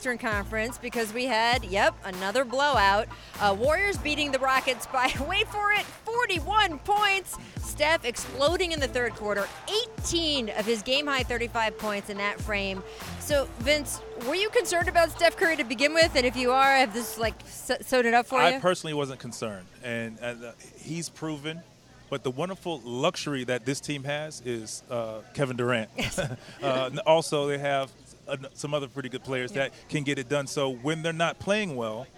Eastern Conference because we had, another blowout. Warriors beating the Rockets by, wait for it, 41 points. Steph exploding in the third quarter, 18 of his game-high 35 points in that frame. So, Vince, were you concerned about Steph Curry to begin with? And if you are, have this, sewed it up for you? I personally wasn't concerned. And he's proven. But the wonderful luxury that this team has is Kevin Durant. Also, they have some other pretty good players that can get it done. So when they're not playing well,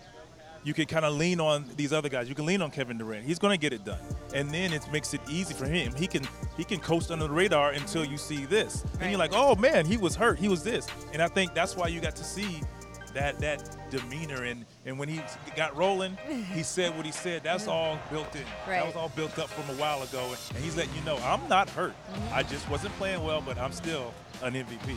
you can kind of lean on these other guys. You can lean on Kevin Durant. He's going to get it done. And then it makes it easy for him. He can coast under the radar until you see this. Right. And you're like, oh, man, he was hurt. He was this. And I think that's why you got to see that demeanor. And when he got rolling, he said what he said. That's all built in. Right. That was all built up from a while ago. And he's letting you know, I'm not hurt. I just wasn't playing well, but I'm still an MVP.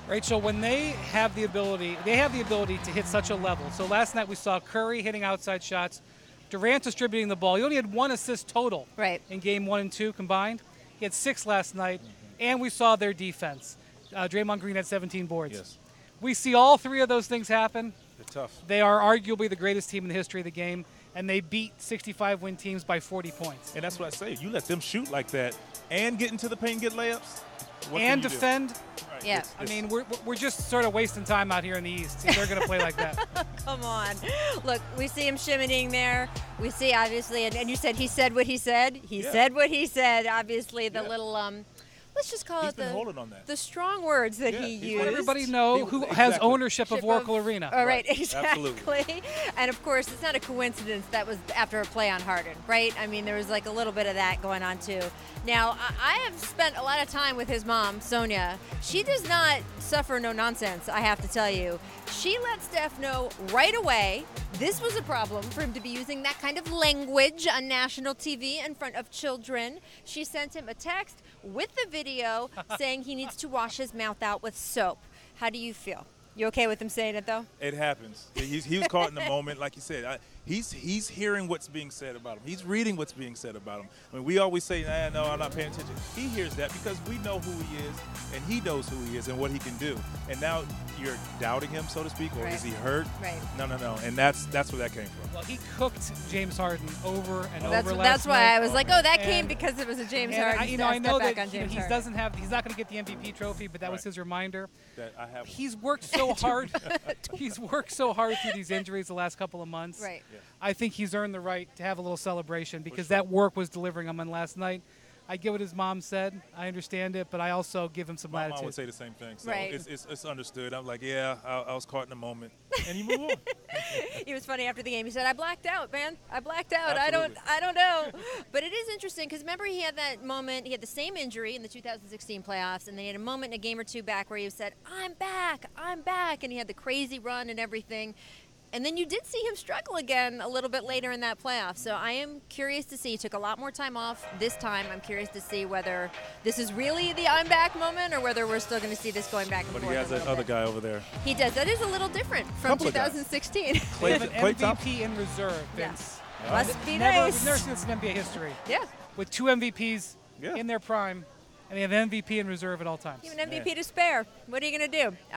Rachel, when they have the ability to hit such a level. So last night we saw Curry hitting outside shots, Durant distributing the ball. He only had 1 assist total in game 1 and 2 combined. He had 6 last night, and we saw their defense. Draymond Green had 17 boards. Yes. We see all 3 of those things happen. They're tough. They are arguably the greatest team in the history of the game, and they beat 65-win teams by 40 points. And that's what I say. You let them shoot like that and get into the paint and get layups. And defend. Right. Yeah. I mean, we're just sort of wasting time out here in the East. They're going to play like that. Come on. Look, we see him shimmying there. We see, obviously, and you said he said what he said. He said what he said. Obviously, the little, let's just call it the strong words that he used. Let everybody know who has ownership of Oracle Arena. All right, exactly. Absolutely. And, of course, it's not a coincidence that was after a play on Harden, right? I mean, there was a little bit of that going on, too. Now, I have spent a lot of time with his mom, Sonia. She does not suffer no nonsense, I have to tell you. She let Steph know right away this was a problem for him to be using that kind of language on national TV in front of children. She sent him a text with the video saying he needs to wash his mouth out with soap. How do you feel? You okay with him saying it, though? It happens. He was caught in the moment, like you said. He's hearing what's being said about him. He's reading what's being said about him. I mean, we always say, no, I'm not paying attention. He hears that because we know who he is, and he knows who he is and what he can do. And now you're doubting him, so to speak, or is he hurt? Right. No. And that's where that came from. Well, he cooked James Harden over and over last That's why night. I was that came because it was a James Harden. I know that Harden. he's not going to get the MVP trophy, but that was his reminder. That I have. He's worked so hard. He's worked so hard through these injuries the last couple of months. Right. Yeah. I think he's earned the right to have a little celebration because that work was delivering him on last night. I get what his mom said. I understand it, but I also give him some latitude. My mom would say the same thing. So right. it's understood. I'm like, I was caught in the moment. And you move on. It was funny after the game. He said, I blacked out, man. I blacked out. Absolutely. I don't know. But it is interesting because remember he had that moment. He had the same injury in the 2016 playoffs, and then he had a moment in a game or two back where he said, I'm back. And he had the crazy run and everything. And then you did see him struggle again a little bit later in that playoff. So I am curious to see. He took a lot more time off this time. I'm curious to see whether this is really the I'm back moment or whether we're still going to see this going back and forth. But he has that other guy over there. He does. That is a little different from 2016. We have an MVP in reserve, Vince. Yeah. Must be nice. We've never seen this in NBA history. Yeah. With 2 MVPs in their prime, and they have MVP in reserve at all times. You have an MVP to spare. What are you going to do?